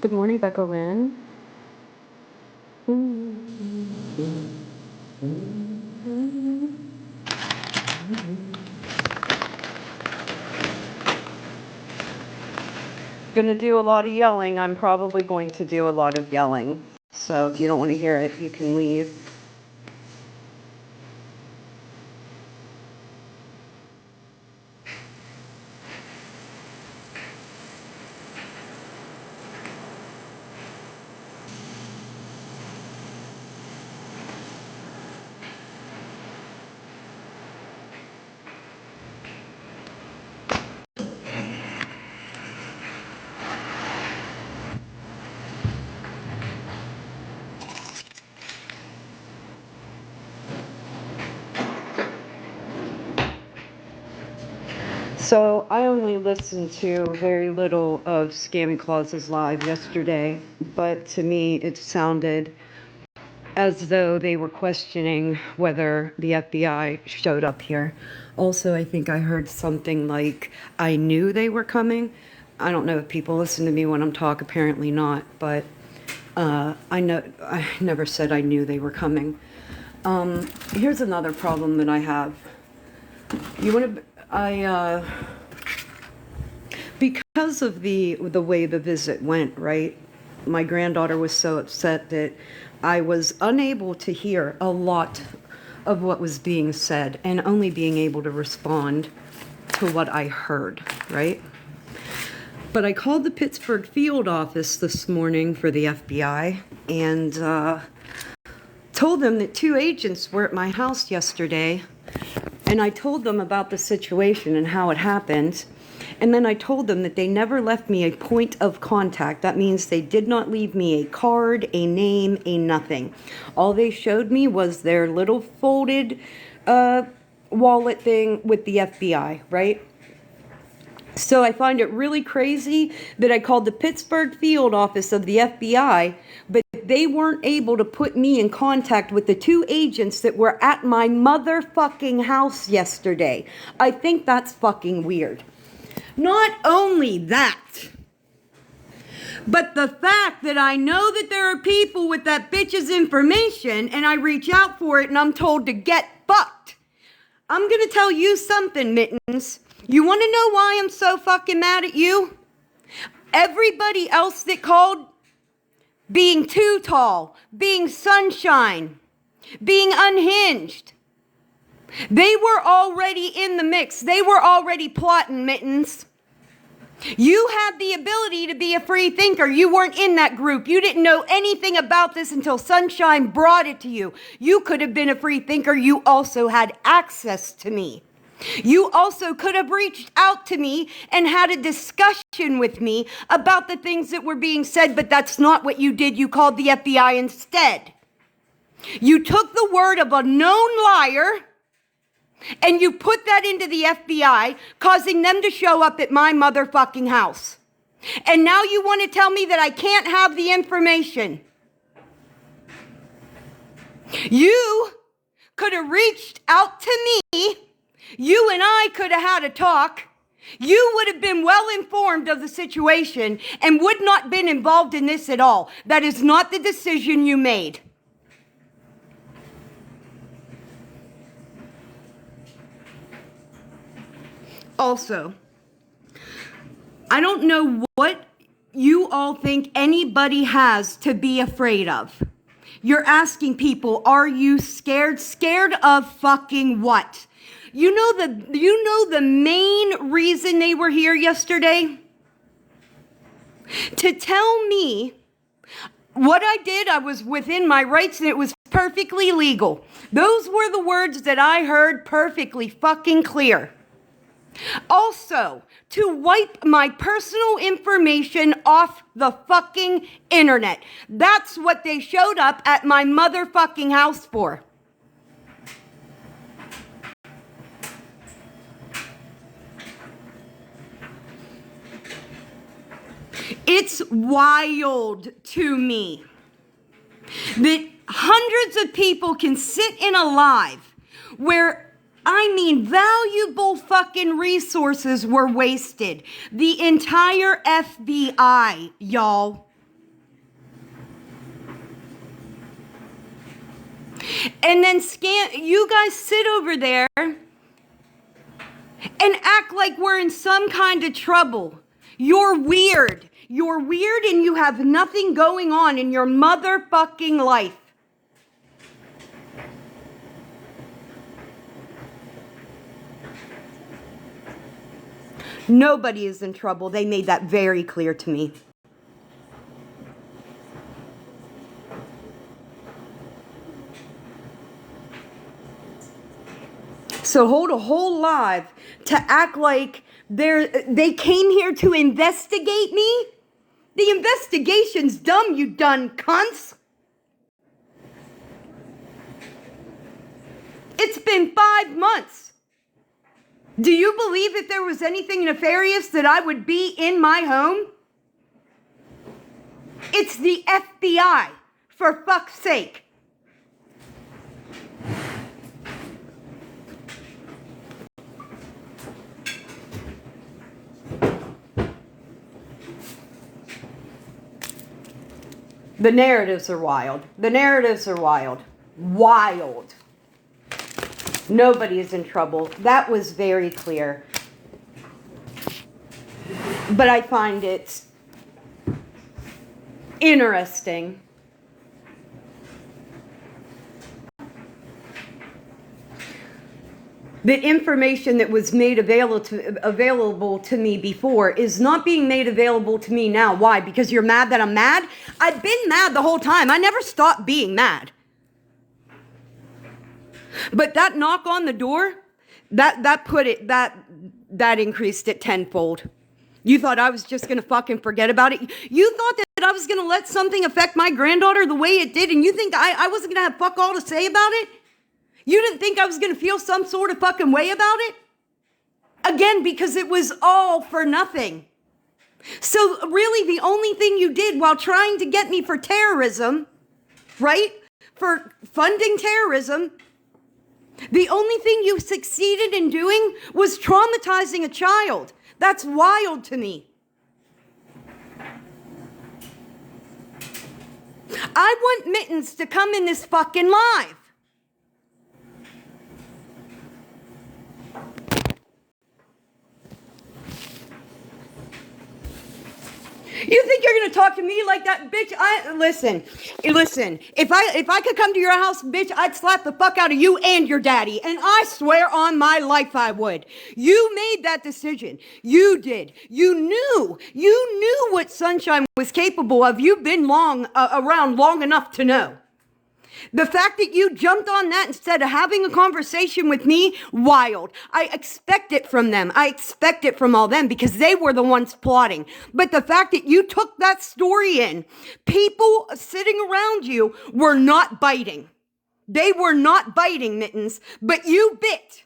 Good morning, Becca Lynn. Gonna do a lot of yelling. I'm probably going to do a lot of yelling. So if you don't want to hear it, you can leave. So I only listened to very little of Scammy Claus's live yesterday, but to me it sounded as though they were questioning whether the FBI showed up here. Also, I think I heard something like, I knew they were coming. I don't know if people listen to me when I'm talking, apparently not, but I never said I knew they were coming. Here's another problem that I have. Because of the way the visit went, right? My granddaughter was so upset that I was unable to hear a lot of what was being said and only being able to respond to what I heard, right? But I called the Pittsburgh field office this morning for the FBI and told them that 2 agents were at my house yesterday, and I told them about the situation and how it happened. And then I told them that they never left me a point of contact. That means they did not leave me a card, a name, a nothing. All they showed me was their little folded wallet thing with the FBI, right? So I find it really crazy that I called the Pittsburgh field office of the FBI, but they weren't able to put me in contact with the 2 agents that were at my motherfucking house yesterday. I think that's fucking weird. Not only that, but the fact that I know that there are people with that bitch's information and I reach out for it and I'm told to get fucked. I'm gonna tell you something, Mittens. You wanna know why I'm so fucking mad at you? Everybody else that called being too tall, being sunshine, being unhinged, they were already in the mix. They were already plotting, Mittens. You had the ability to be a free thinker. You weren't in that group. You didn't know anything about this until Sunshine brought it to you. You could have been a free thinker. You also had access to me. You also could have reached out to me and had a discussion with me about the things that were being said, but that's not what you did. You called the FBI instead. You took the word of a known liar and you put that into the FBI, causing them to show up at my motherfucking house. And now you want to tell me that I can't have the information. You could have reached out to me. You and I could have had a talk. You would have been well informed of the situation and would not been involved in this at all. That is not the decision you made. Also, I don't know what you all think anybody has to be afraid of. You're asking people, are you scared? Scared of fucking what? You know the main reason they were here yesterday? To tell me what I did, I was within my rights and it was perfectly legal. Those were the words that I heard perfectly fucking clear. Also, to wipe my personal information off the fucking internet. That's what they showed up at my motherfucking house for. It's wild to me that hundreds of people can sit in a live where, I mean, valuable fucking resources were wasted. The entire FBI, y'all. And then you guys sit over there and act like we're in some kind of trouble. You're weird. You're weird and you have nothing going on in your motherfucking life. Nobody is in trouble. They made that very clear to me. So hold a whole live to act like they came here to investigate me? The investigation's dumb, you done cunts. It's been 5 months. Do you believe if there was anything nefarious that I would be in my home? It's the FBI, for fuck's sake. The narratives are wild. The narratives are wild. Wild. Nobody is in trouble. That was very clear. But I find it interesting. The information that was made available to me before is not being made available to me now. Why? Because you're mad that I'm mad? I've been mad the whole time. I never stopped being mad. But that knock on the door, that increased it tenfold. You thought I was just going to fucking forget about it? You thought that I was going to let something affect my granddaughter the way it did, and you think I wasn't going to have fuck all to say about it? You didn't think I was going to feel some sort of fucking way about it? Again, because it was all for nothing. So really the only thing you did while trying to get me for terrorism, right? For funding terrorism, the only thing you succeeded in doing was traumatizing a child. That's wild to me. I want Mittens to come in this fucking live. You think you're gonna talk to me like that, bitch? Listen. If I could come to your house, bitch, I'd slap the fuck out of you and your daddy, and I swear on my life I would. You made that decision. You did. You knew what Sunshine was capable of. You've been around long enough to know. The fact that you jumped on that instead of having a conversation with me, wild. I expect it from them. I expect it from all them because they were the ones plotting. But the fact that you took that story in, people sitting around you were not biting. They were not biting, Mittens, but you bit.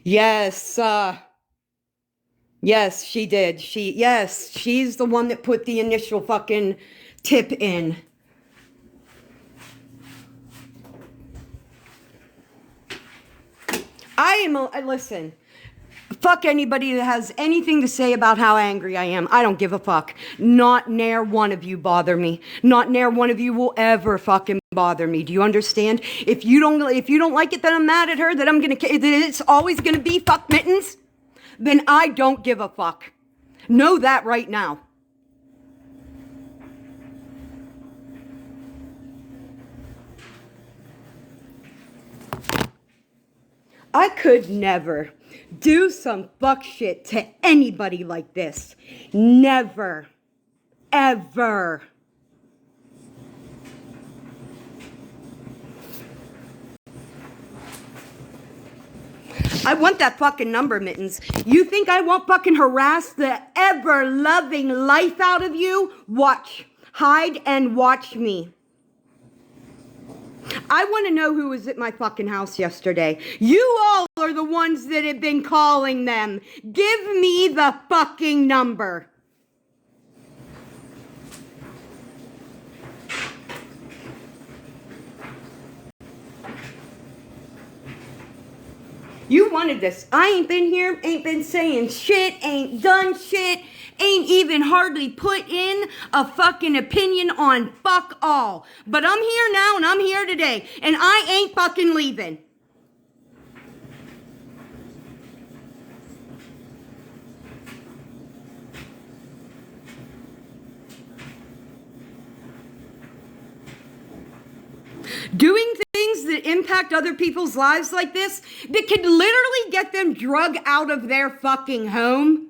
Yes, yes, she did. She's the one that put the initial fucking tip in. Listen, fuck anybody that has anything to say about how angry I am. I don't give a fuck. Not near one of you bother me. Not near one of you will ever fucking bother me. Do you understand? If you don't like it that I'm mad at her, that it's always gonna be fuck Mittens, then I don't give a fuck. Know that right now. I could never do some fuck shit to anybody like this. Never. Ever. I want that fucking number, Mittens. You think I won't fucking harass the ever-loving life out of you? Watch. Hide and watch me. I want to know who was at my fucking house yesterday. You all are the ones that have been calling them. Give me the fucking number. You wanted this. I ain't been here, ain't been saying shit, ain't done shit, ain't even hardly put in a fucking opinion on fuck all. But I'm here now and I'm here today, and I ain't fucking leaving. Doing things that impact other people's lives like this, that could literally get them drug out of their fucking home.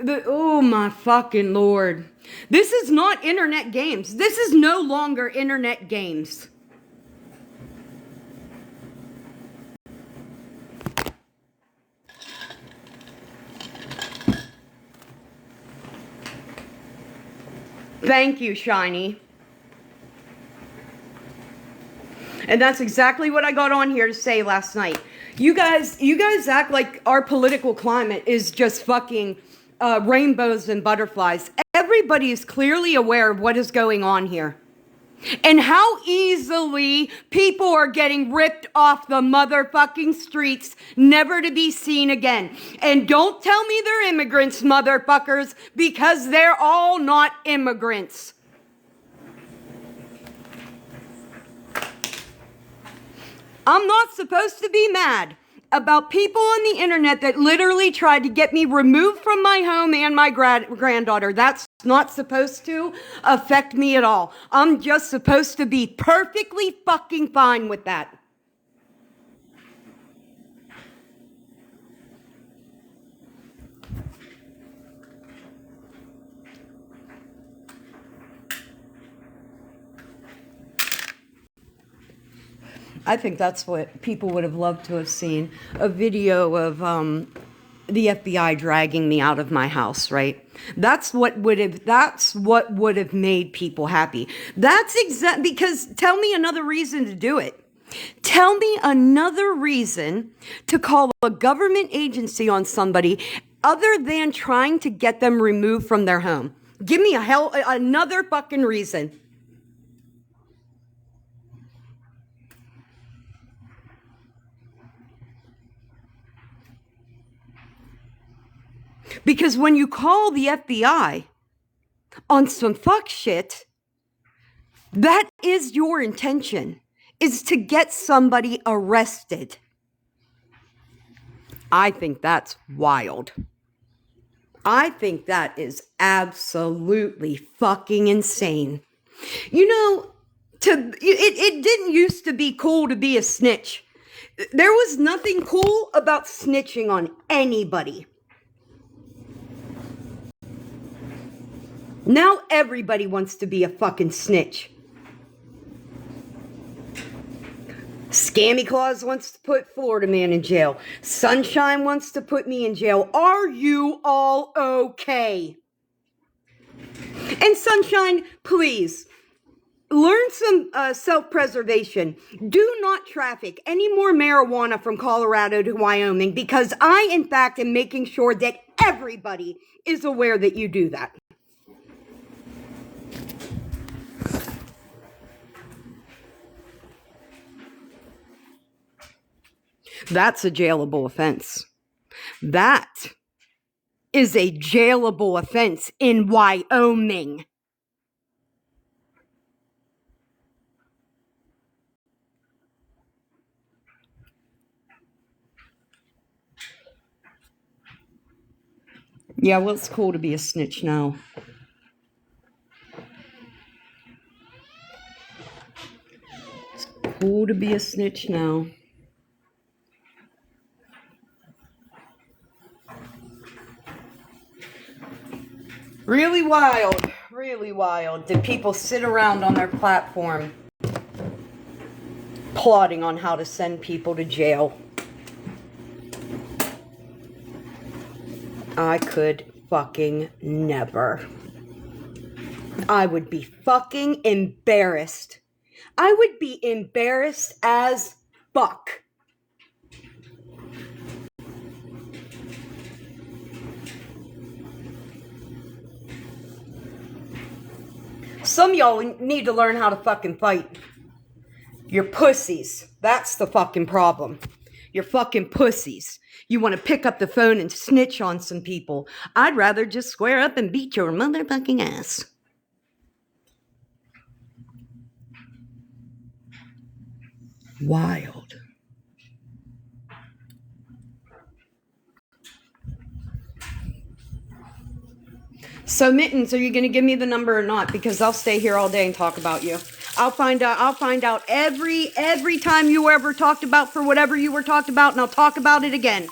Oh my fucking Lord. This is not internet games. This is no longer internet games. Thank you, Shiny. And that's exactly what I got on here to say last night. You guys act like our political climate is just fucking rainbows and butterflies. Everybody is clearly aware of what is going on here. And how easily people are getting ripped off the motherfucking streets, never to be seen again. And don't tell me they're immigrants, motherfuckers, because they're all not immigrants. I'm not supposed to be mad about people on the internet that literally tried to get me removed from my home and my granddaughter. That's not supposed to affect me at all. I'm just supposed to be perfectly fucking fine with that. I think that's what people would have loved to have seen. A video of the FBI dragging me out of my house, right? That's what would have made people happy. Because tell me another reason to do it. Tell me another reason to call a government agency on somebody other than trying to get them removed from their home. Give me another fucking reason. Because when you call the FBI on some fuck shit, that is your intention, is to get somebody arrested. I think that's wild. I think that is absolutely fucking insane. You know, it didn't used to be cool to be a snitch. There was nothing cool about snitching on anybody. Now everybody wants to be a fucking snitch. Scammy Claus wants to put Florida man in jail. Sunshine wants to put me in jail. Are you all okay? And Sunshine, please, learn some self-preservation. Do not traffic any more marijuana from Colorado to Wyoming, because I, in fact, am making sure that everybody is aware that you do that. That's a jailable offense. That is a jailable offense in Wyoming. Yeah, well, it's cool to be a snitch now. It's cool to be a snitch now. Really wild, really wild. Did people sit around on their platform plotting on how to send people to jail? I could fucking never. I would be fucking embarrassed I would be embarrassed as fuck. Some of y'all need to learn how to fucking fight. You're pussies. That's the fucking problem. You're fucking pussies. You want to pick up the phone and snitch on some people. I'd rather just square up and beat your motherfucking ass. Wild. So Mittens, are you going to give me the number or not? Because I'll stay here all day and talk about you. I'll find out every time you were ever talked about for whatever you were talked about, and I'll talk about it again.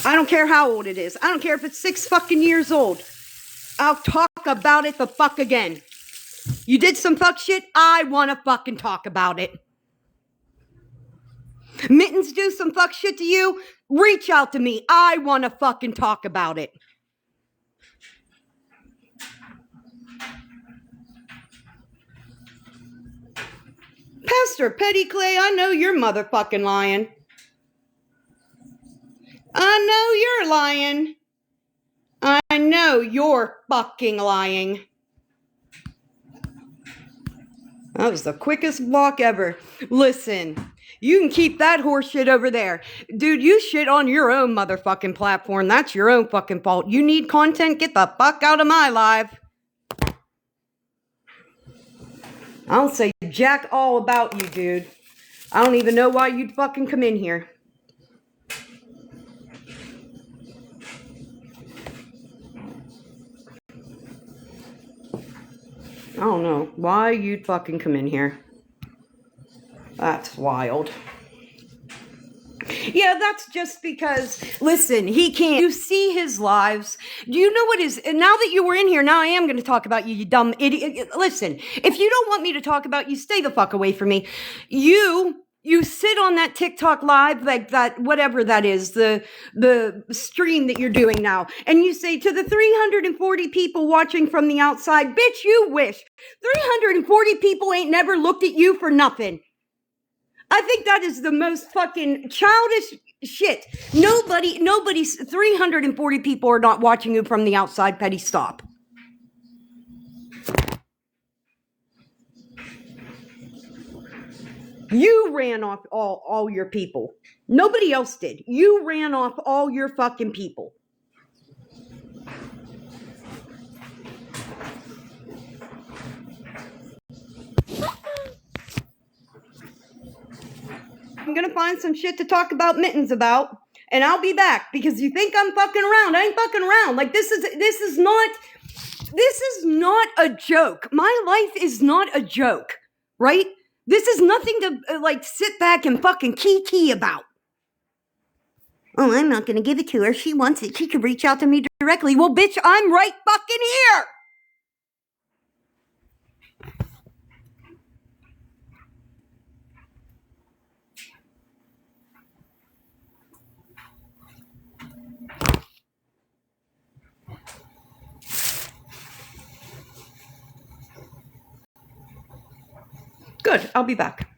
I don't care how old it is. I don't care if it's 6 fucking years old. I'll talk about it the fuck again. You did some fuck shit, I want to fucking talk about it. Mittens do some fuck shit to you, reach out to me. I want to fucking talk about it. Pastor Petty Clay, I know you're motherfucking lying. I know you're lying. I know you're fucking lying. That was the quickest block ever. Listen, you can keep that horse shit over there. Dude, you shit on your own motherfucking platform. That's your own fucking fault. You need content? Get the fuck out of my live. I don't say jack all about you, dude. I don't even know why you'd fucking come in here. I don't know why you'd fucking come in here. That's wild. Yeah, that's just because, listen, he can't. You see his lives. Do you know what is, now that you were in here, now I am going to talk about you, you dumb idiot. Listen, if you don't want me to talk about you, stay the fuck away from me. You sit on that TikTok live, like that, whatever that is, the stream that you're doing now, and you say to the 340 people watching from the outside, bitch, you wish. 340 people ain't never looked at you for nothing. I think that is the most fucking childish shit. Nobody's 340 people are not watching you from the outside, Petty. Stop. You ran off all your people. Nobody else did. You ran off all your fucking people. I'm gonna find some shit to talk about Mittens about, and I'll be back because you think I'm fucking around. I ain't fucking around. Like this is not a joke. My life is not a joke, right? This is nothing to like sit back and fucking kiki about. Oh, I'm not gonna give it to her. She wants it. She could reach out to me directly. Well, bitch, I'm right fucking here. Good, I'll be back.